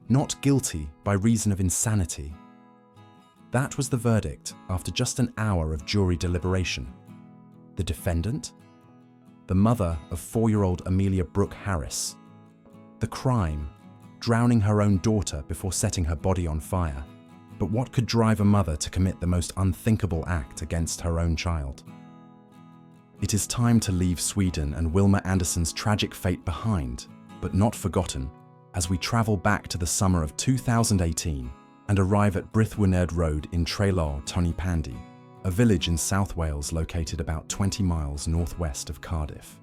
not guilty by reason of insanity. That was the verdict after just an hour of jury deliberation. The defendant? The mother of 4-year-old Amelia Brooke Harris. The crime? Drowning her own daughter before setting her body on fire. But what could drive a mother to commit the most unthinkable act against her own child? It is time to leave Sweden and Wilma Andersson's tragic fate behind, but not forgotten, as we travel back to the summer of 2018 and arrive at Brithwyned Road in Treulor, Tonypandy, a village in South Wales located about 20 miles northwest of Cardiff.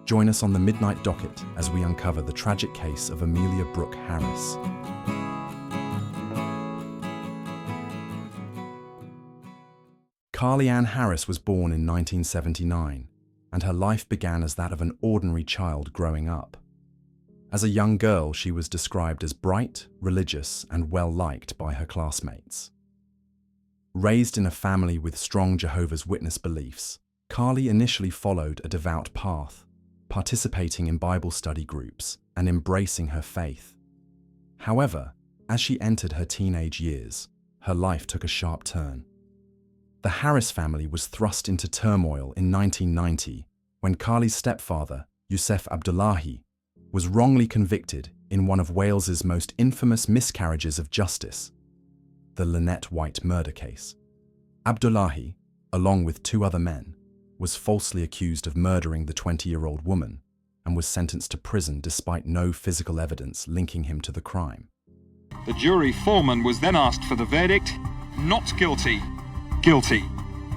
Join us on the Midnight Docket as we uncover the tragic case of Amelia Brooke Harris. Carly Ann Harris was born in 1979, and her life began as that of an ordinary child growing up. As a young girl, she was described as bright, religious, and well-liked by her classmates. Raised in a family with strong Jehovah's Witness beliefs, Carly initially followed a devout path, participating in Bible study groups and embracing her faith. However, as she entered her teenage years, her life took a sharp turn. The Harris family was thrust into turmoil in 1990 when Carly's stepfather, Yusuf Abdullahi, was wrongly convicted in one of Wales's most infamous miscarriages of justice, the Lynette White murder case. Abdullahi, along with 2 other men, was falsely accused of murdering the 20-year-old woman and was sentenced to prison despite no physical evidence linking him to the crime. The jury foreman was then asked for the verdict: not guilty. Guilty.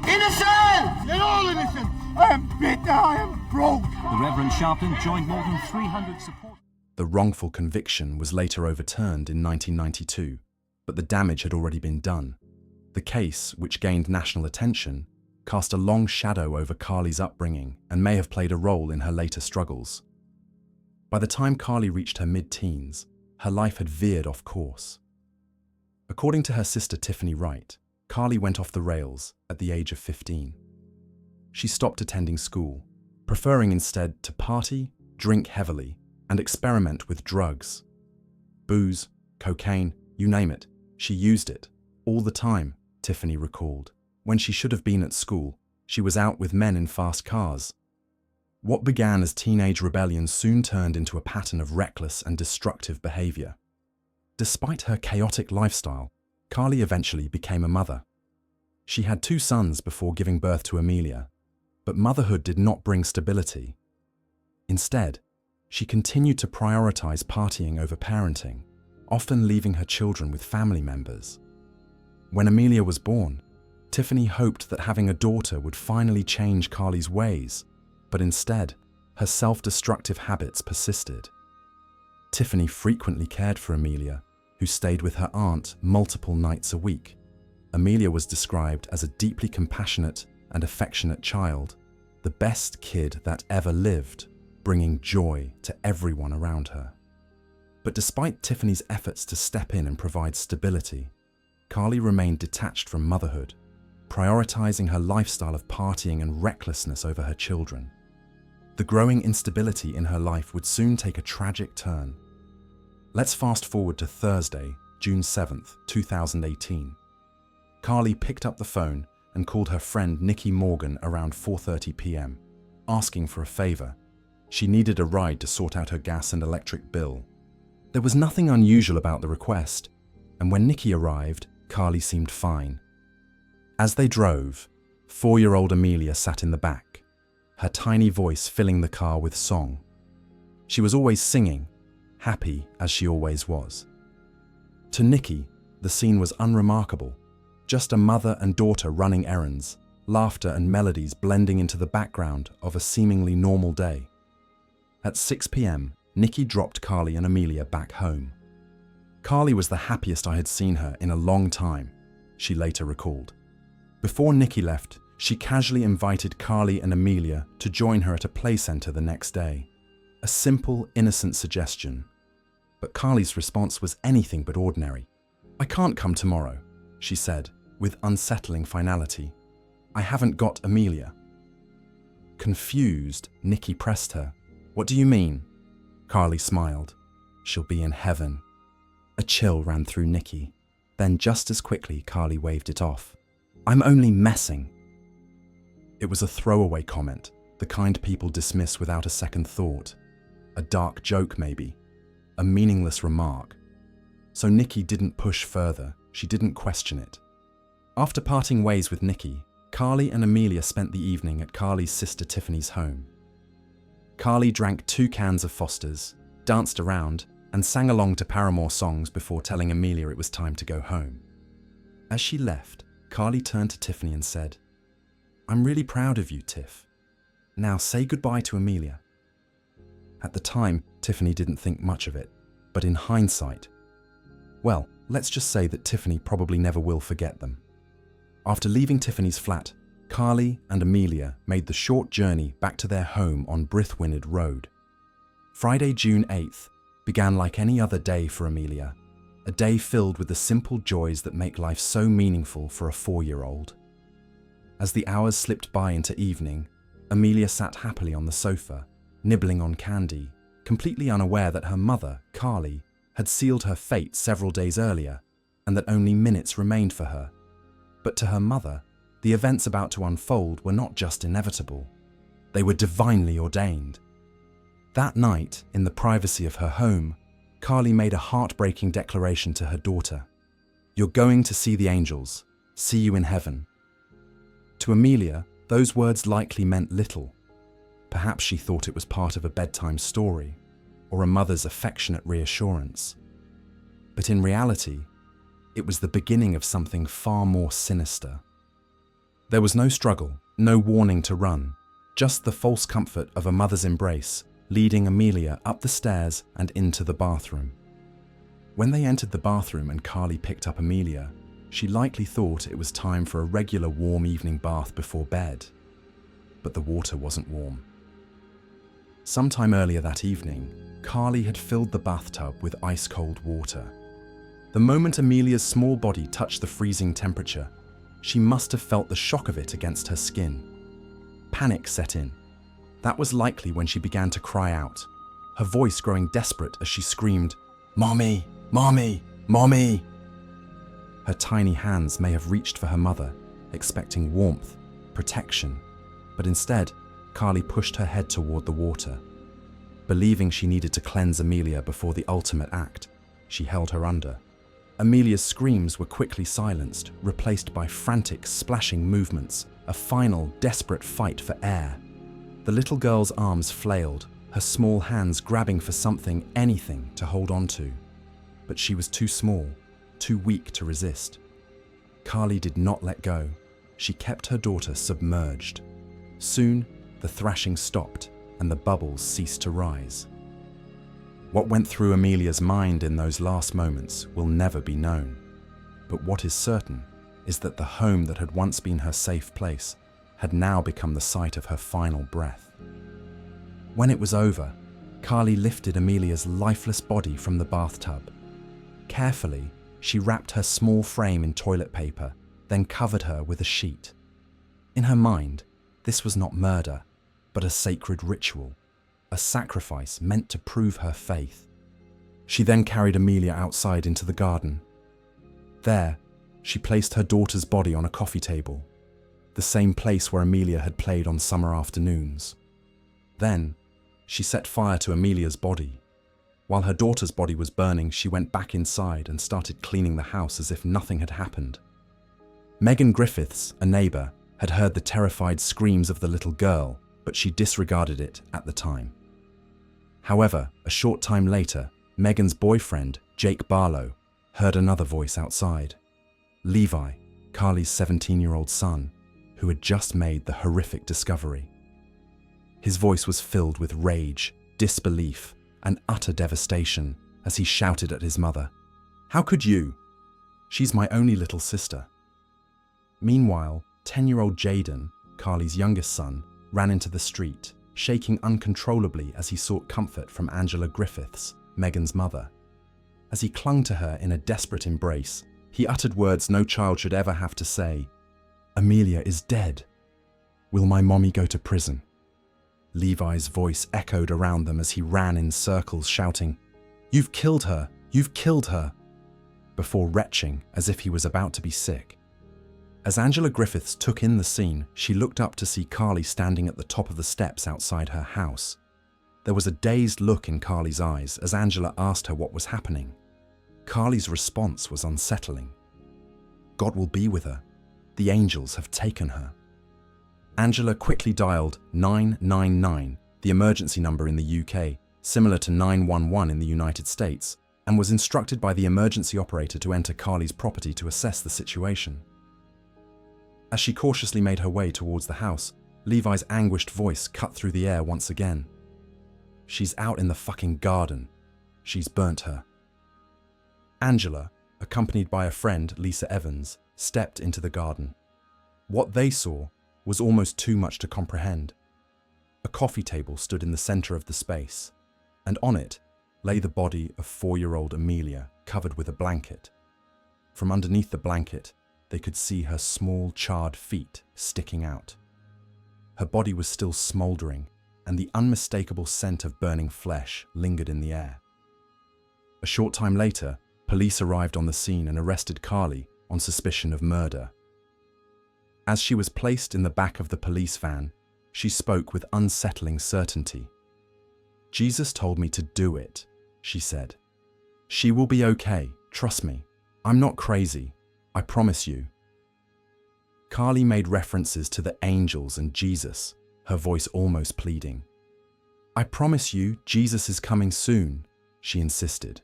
Innocent! They're all innocent! I am bitter, I am broke! The Reverend Sharpton joined more than 300 supporters. The wrongful conviction was later overturned in 1992, but the damage had already been done. The case, which gained national attention, cast a long shadow over Carly's upbringing and may have played a role in her later struggles. By the time Carly reached her mid-teens, her life had veered off course. According to her sister Tiffany Wright, Carly went off the rails at the age of 15. She stopped attending school, preferring instead to party, drink heavily, and experiment with drugs. Booze, cocaine, you name it, she used it, all the time, Tiffany recalled. When she should have been at school, she was out with men in fast cars. What began as teenage rebellion soon turned into a pattern of reckless and destructive behavior. Despite her chaotic lifestyle, Carly eventually became a mother. She had 2 sons before giving birth to Amelia, but motherhood did not bring stability. Instead, she continued to prioritize partying over parenting, often leaving her children with family members. When Amelia was born, Tiffany hoped that having a daughter would finally change Carly's ways, but instead, her self-destructive habits persisted. Tiffany frequently cared for Amelia, who stayed with her aunt multiple nights a week. Amelia was described as a deeply compassionate and affectionate child, the best kid that ever lived, bringing joy to everyone around her. But despite Tiffany's efforts to step in and provide stability, Carly remained detached from motherhood, prioritizing her lifestyle of partying and recklessness over her children. The growing instability in her life would soon take a tragic turn. Let's fast forward to Thursday, June 7th, 2018. Carly picked up the phone and called her friend Nikki Morgan around 4:30 p.m., asking for a favor. She needed a ride to sort out her gas and electric bill. There was nothing unusual about the request, and when Nikki arrived, Carly seemed fine. As they drove, 4-year-old Amelia sat in the back, her tiny voice filling the car with song. She was always singing, happy as she always was. To Nikki, the scene was unremarkable, just a mother and daughter running errands, laughter and melodies blending into the background of a seemingly normal day. At 6 p.m., Nikki dropped Carly and Amelia back home. Carly was the happiest I had seen her in a long time, she later recalled. Before Nikki left, she casually invited Carly and Amelia to join her at a play center the next day. A simple, innocent suggestion. But Carly's response was anything but ordinary. "I can't come tomorrow," she said, with unsettling finality. "I haven't got Amelia." Confused, Nikki pressed her. "What do you mean?" Carly smiled. "She'll be in heaven." A chill ran through Nikki. Then just as quickly, Carly waved it off. "I'm only messing." It was a throwaway comment, the kind people dismiss without a second thought. A dark joke, maybe. A meaningless remark. So Nikki didn't push further. She didn't question it. After parting ways with Nikki, Carly and Amelia spent the evening at Carly's sister Tiffany's home. Carly drank 2 cans of Foster's, danced around, and sang along to Paramore songs before telling Amelia it was time to go home. As she left, Carly turned to Tiffany and said, "I'm really proud of you, Tiff. Now say goodbye to Amelia." At the time, Tiffany didn't think much of it, but in hindsight, well, let's just say that Tiffany probably never will forget them. After leaving Tiffany's flat, Carly and Amelia made the short journey back to their home on Brithwyned Road. Friday, June 8th, began like any other day for Amelia, a day filled with the simple joys that make life so meaningful for a 4-year-old. As the hours slipped by into evening, Amelia sat happily on the sofa, nibbling on candy, completely unaware that her mother, Carly, had sealed her fate several days earlier, and that only minutes remained for her. But to her mother, the events about to unfold were not just inevitable. They were divinely ordained. That night, in the privacy of her home, Carly made a heartbreaking declaration to her daughter. "You're going to see the angels. See you in heaven." To Amelia, those words likely meant little. Perhaps she thought it was part of a bedtime story, or a mother's affectionate reassurance. But in reality, it was the beginning of something far more sinister. There was no struggle, no warning to run, just the false comfort of a mother's embrace, leading Amelia up the stairs and into the bathroom. When they entered the bathroom and Carly picked up Amelia, she likely thought it was time for a regular warm evening bath before bed. But the water wasn't warm. Sometime earlier that evening, Carly had filled the bathtub with ice-cold water. The moment Amelia's small body touched the freezing temperature, she must have felt the shock of it against her skin. Panic set in. That was likely when she began to cry out, her voice growing desperate as she screamed, "Mommy! Mommy! Mommy!" Her tiny hands may have reached for her mother, expecting warmth, protection, but instead, Carly pushed her head toward the water. Believing she needed to cleanse Amelia before the ultimate act, she held her under. Amelia's screams were quickly silenced, replaced by frantic, splashing movements, a final, desperate fight for air. The little girl's arms flailed, her small hands grabbing for something, anything, to hold on to. But she was too small, too weak to resist. Carly did not let go. She kept her daughter submerged. Soon, the thrashing stopped and the bubbles ceased to rise. What went through Amelia's mind in those last moments will never be known. But what is certain is that the home that had once been her safe place had now become the site of her final breath. When it was over, Carly lifted Amelia's lifeless body from the bathtub. Carefully, she wrapped her small frame in toilet paper, then covered her with a sheet. In her mind, this was not murder, but a sacred ritual, a sacrifice meant to prove her faith. She then carried Amelia outside into the garden. There, she placed her daughter's body on a coffee table, the same place where Amelia had played on summer afternoons. Then, she set fire to Amelia's body. While her daughter's body was burning, she went back inside and started cleaning the house as if nothing had happened. Megan Griffiths, a neighbour, had heard the terrified screams of the little girl, but she disregarded it at the time. However, a short time later, Megan's boyfriend, Jake Barlow, heard another voice outside. Levi, Carly's 17-year-old son, who had just made the horrific discovery. His voice was filled with rage, disbelief, and utter devastation as he shouted at his mother, "How could you? She's my only little sister." Meanwhile, 10-year-old Jaden, Carly's youngest son, ran into the street, shaking uncontrollably as he sought comfort from Angela Griffiths, Megan's mother. As he clung to her in a desperate embrace, he uttered words no child should ever have to say. "Amelia is dead. Will my mommy go to prison?" Levi's voice echoed around them as he ran in circles shouting, "You've killed her! You've killed her! before retching as if he was about to be sick. As Angela Griffiths took in the scene, she looked up to see Carly standing at the top of the steps outside her house. There was a dazed look in Carly's eyes as Angela asked her what was happening. Carly's response was unsettling. God will be with her. The angels have taken her. Angela quickly dialed 999, the emergency number in the UK, similar to 911 in the United States, and was instructed by the emergency operator to enter Carly's property to assess the situation. As she cautiously made her way towards the house, Levi's anguished voice cut through the air once again. She's out in the fucking garden. She's burnt her. Angela, accompanied by a friend, Lisa Evans, stepped into the garden. What they saw was almost too much to comprehend. A coffee table stood in the center of the space, and on it lay the body of 4-year-old Amelia, covered with a blanket. From underneath the blanket, they could see her small, charred feet sticking out. Her body was still smoldering, and the unmistakable scent of burning flesh lingered in the air. A short time later, police arrived on the scene and arrested Carly on suspicion of murder. As she was placed in the back of the police van, she spoke with unsettling certainty. "Jesus told me to do it," she said. "She will be okay, trust me. I'm not crazy, I promise you." Carly made references to the angels and Jesus, her voice almost pleading. "I promise you, Jesus is coming soon," she insisted.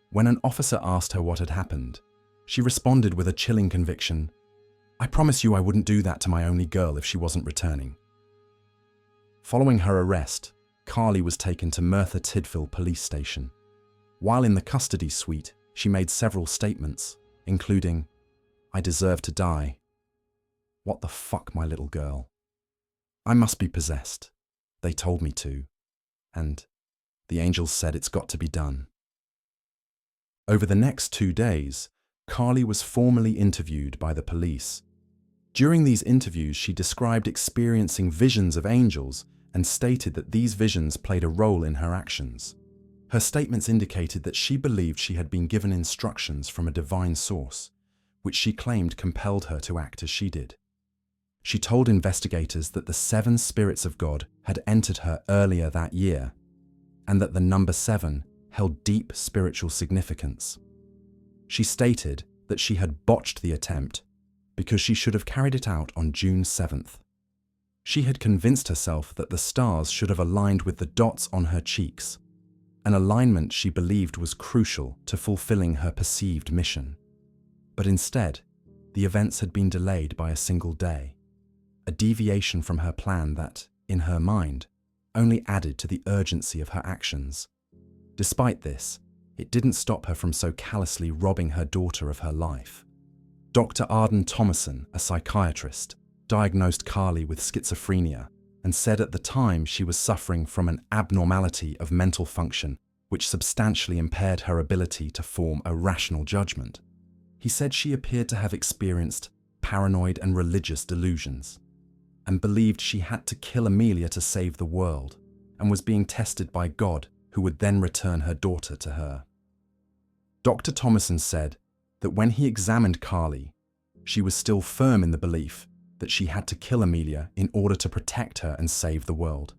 When an officer asked her what had happened, she responded with a chilling conviction, "I promise you I wouldn't do that to my only girl if she wasn't returning." Following her arrest, Carly was taken to Merthyr Tydfil police station. While in the custody suite, she made several statements, including, "I deserve to die. What the fuck, my little girl? I must be possessed. They told me to. And the angels said it's got to be done." Over the next 2 days, Carly was formally interviewed by the police. During these interviews, she described experiencing visions of angels and stated that these visions played a role in her actions. Her statements indicated that she believed she had been given instructions from a divine source, which she claimed compelled her to act as she did. She told investigators that the 7 spirits of God had entered her earlier that year, and that the number 7 held deep spiritual significance. She stated that she had botched the attempt because she should have carried it out on June 7th. She had convinced herself that the stars should have aligned with the dots on her cheeks, an alignment she believed was crucial to fulfilling her perceived mission. But instead, the events had been delayed by a single day, a deviation from her plan that, in her mind, only added to the urgency of her actions. Despite this, it didn't stop her from so callously robbing her daughter of her life. Dr. Arden Thomason, a psychiatrist, diagnosed Carly with schizophrenia and said at the time she was suffering from an abnormality of mental function which substantially impaired her ability to form a rational judgment. He said she appeared to have experienced paranoid and religious delusions and believed she had to kill Amelia to save the world and was being tested by God, who would then return her daughter to her. Dr. Thomason said that when he examined Carly, she was still firm in the belief that she had to kill Amelia in order to protect her and save the world.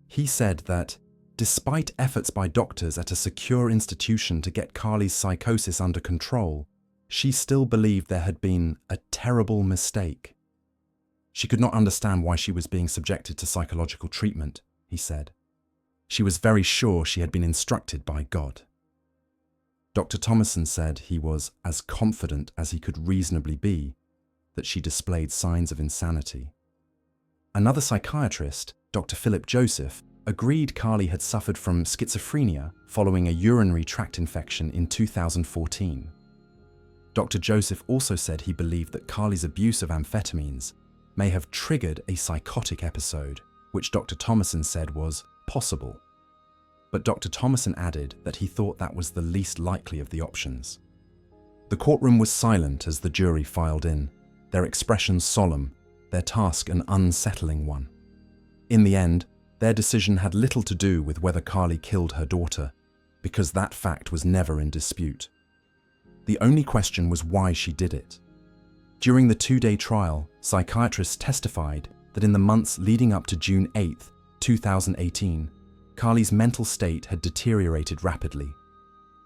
He said that, despite efforts by doctors at a secure institution to get Carly's psychosis under control, she still believed there had been a terrible mistake. She could not understand why she was being subjected to psychological treatment, he said. She was very sure she had been instructed by God. Dr. Thomason said he was as confident as he could reasonably be that she displayed signs of insanity. Another psychiatrist, Dr. Philip Joseph, agreed Carly had suffered from schizophrenia following a urinary tract infection in 2014. Dr. Joseph also said he believed that Carly's abuse of amphetamines may have triggered a psychotic episode, which Dr. Thomason said was possible. But Dr. Thomason added that he thought that was the least likely of the options. The courtroom was silent as the jury filed in, their expressions solemn, their task an unsettling one. In the end, their decision had little to do with whether Carly killed her daughter, because that fact was never in dispute. The only question was why she did it. During the 2-day trial, psychiatrists testified that in the months leading up to June 8, 2018, Carly's mental state had deteriorated rapidly.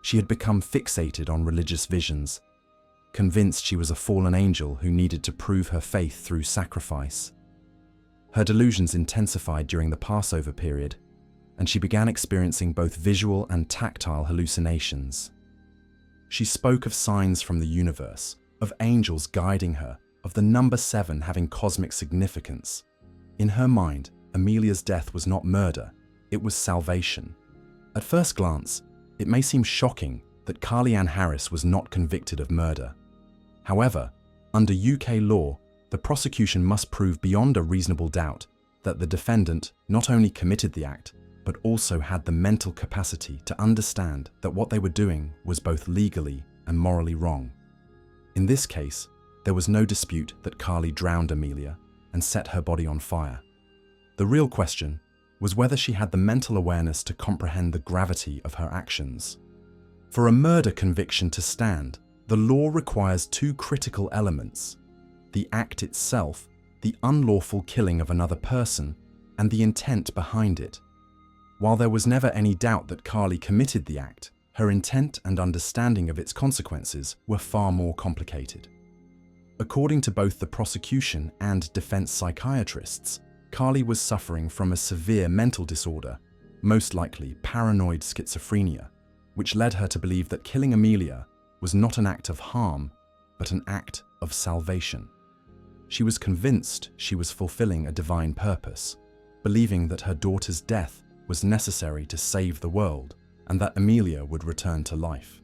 She had become fixated on religious visions, convinced she was a fallen angel who needed to prove her faith through sacrifice. Her delusions intensified during the Passover period, and she began experiencing both visual and tactile hallucinations. She spoke of signs from the universe, of angels guiding her, of the number 7 having cosmic significance. In her mind, Amelia's death was not murder, it was salvation. At first glance, it may seem shocking that Carly Ann Harris was not convicted of murder. However, under UK law, the prosecution must prove beyond a reasonable doubt that the defendant not only committed the act, but also had the mental capacity to understand that what they were doing was both legally and morally wrong. In this case, there was no dispute that Carly drowned Amelia and set her body on fire. The real question was whether she had the mental awareness to comprehend the gravity of her actions. For a murder conviction to stand, the law requires 2 critical elements: the act itself, the unlawful killing of another person, and the intent behind it. While there was never any doubt that Carly committed the act, her intent and understanding of its consequences were far more complicated. According to both the prosecution and defense psychiatrists, Carly was suffering from a severe mental disorder, most likely paranoid schizophrenia, which led her to believe that killing Amelia was not an act of harm, but an act of salvation. She was convinced she was fulfilling a divine purpose, believing that her daughter's death was necessary to save the world and that Amelia would return to life.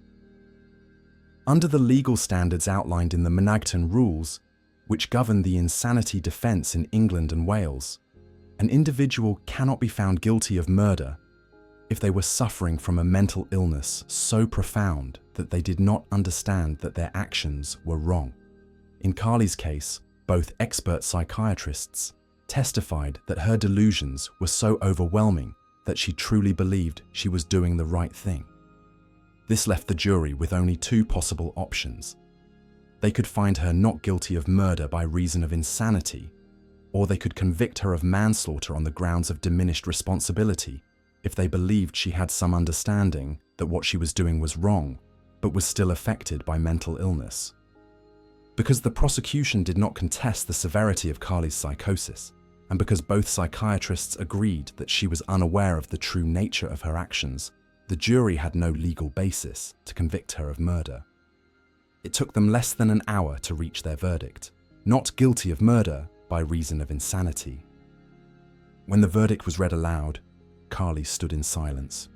Under the legal standards outlined in the Monaghan Rules, which govern the insanity defence in England and Wales, an individual cannot be found guilty of murder if they were suffering from a mental illness so profound that they did not understand that their actions were wrong. In Carly's case, both expert psychiatrists testified that her delusions were so overwhelming that she truly believed she was doing the right thing. This left the jury with only 2 possible options. They could find her not guilty of murder by reason of insanity, or they could convict her of manslaughter on the grounds of diminished responsibility if they believed she had some understanding that what she was doing was wrong, but was still affected by mental illness. Because the prosecution did not contest the severity of Carly's psychosis, and because both psychiatrists agreed that she was unaware of the true nature of her actions, the jury had no legal basis to convict her of murder. It took them less than an hour to reach their verdict: not guilty of murder by reason of insanity. When the verdict was read aloud, Carly stood in silence.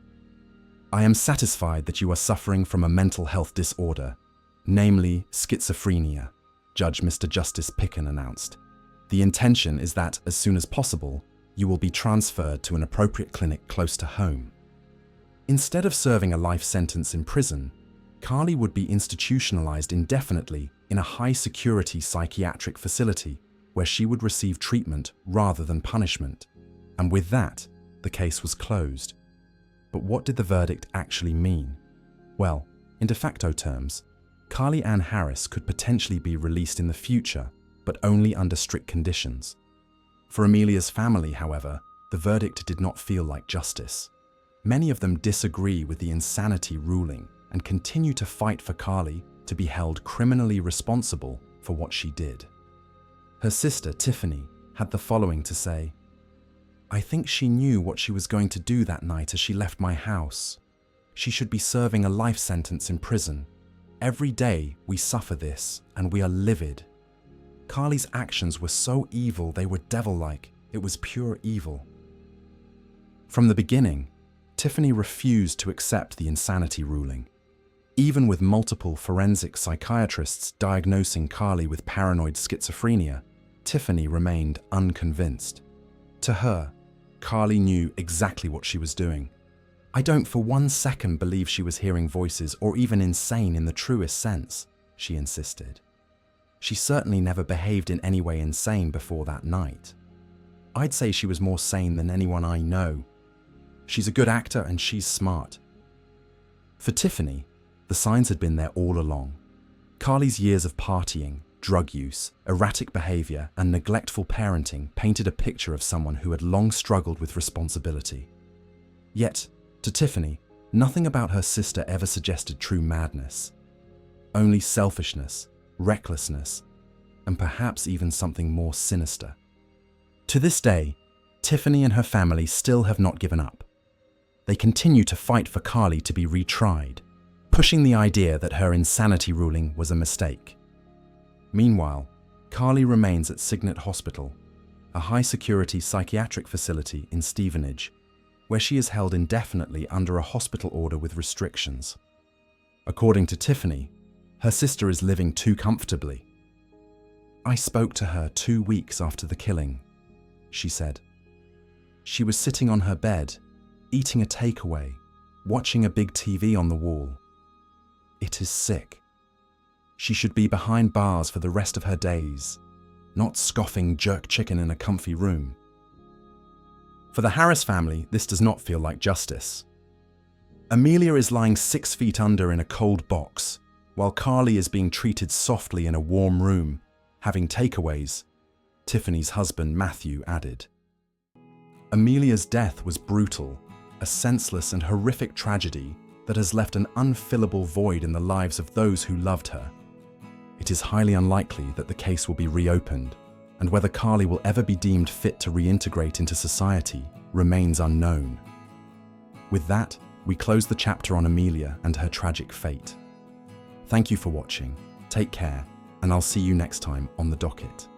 "I am satisfied that you are suffering from a mental health disorder, namely schizophrenia," Judge Mr. Justice Picken announced. "The intention is that, as soon as possible, you will be transferred to an appropriate clinic close to home." Instead of serving a life sentence in prison, Carly would be institutionalized indefinitely in a high-security psychiatric facility where she would receive treatment rather than punishment. And with that, the case was closed. But what did the verdict actually mean? Well, in de facto terms, Carly Ann Harris could potentially be released in the future, but only under strict conditions. For Amelia's family, however, the verdict did not feel like justice. Many of them disagree with the insanity ruling and continue to fight for Carly to be held criminally responsible for what she did. Her sister, Tiffany, had the following to say: "I think she knew what she was going to do that night as she left my house. She should be serving a life sentence in prison. Every day we suffer this, and we are livid. Carly's actions were so evil they were devil-like. It was pure evil." From the beginning, Tiffany refused to accept the insanity ruling. Even with multiple forensic psychiatrists diagnosing Carly with paranoid schizophrenia, Tiffany remained unconvinced. To her, Carly knew exactly what she was doing. "I don't for 1 second believe she was hearing voices or even insane in the truest sense," she insisted. "She certainly never behaved in any way insane before that night. I'd say she was more sane than anyone I know. She's a good actor and she's smart." For Tiffany, the signs had been there all along. Carly's years of partying, drug use, erratic behavior, and neglectful parenting painted a picture of someone who had long struggled with responsibility. Yet, to Tiffany, nothing about her sister ever suggested true madness. Only selfishness, recklessness, and perhaps even something more sinister. To this day, Tiffany and her family still have not given up. They continue to fight for Carly to be retried, pushing the idea that her insanity ruling was a mistake. Meanwhile, Carly remains at Signet Hospital, a high-security psychiatric facility in Stevenage, where she is held indefinitely under a hospital order with restrictions. According to Tiffany, her sister is living too comfortably. "I spoke to her 2 weeks after the killing," she said. "She was sitting on her bed, eating a takeaway, watching a big TV on the wall. It is sick. She should be behind bars for the rest of her days, not scoffing jerk chicken in a comfy room." For the Harris family, this does not feel like justice. Amelia is lying 6 feet under in a cold box, while Carly is being treated softly in a warm room, having takeaways, Tiffany's husband Matthew added. Amelia's death was brutal, a senseless and horrific tragedy that has left an unfillable void in the lives of those who loved her. It is highly unlikely that the case will be reopened, and whether Carly will ever be deemed fit to reintegrate into society remains unknown. With that, we close the chapter on Amelia and her tragic fate. Thank you for watching, take care, and I'll see you next time on The Docket.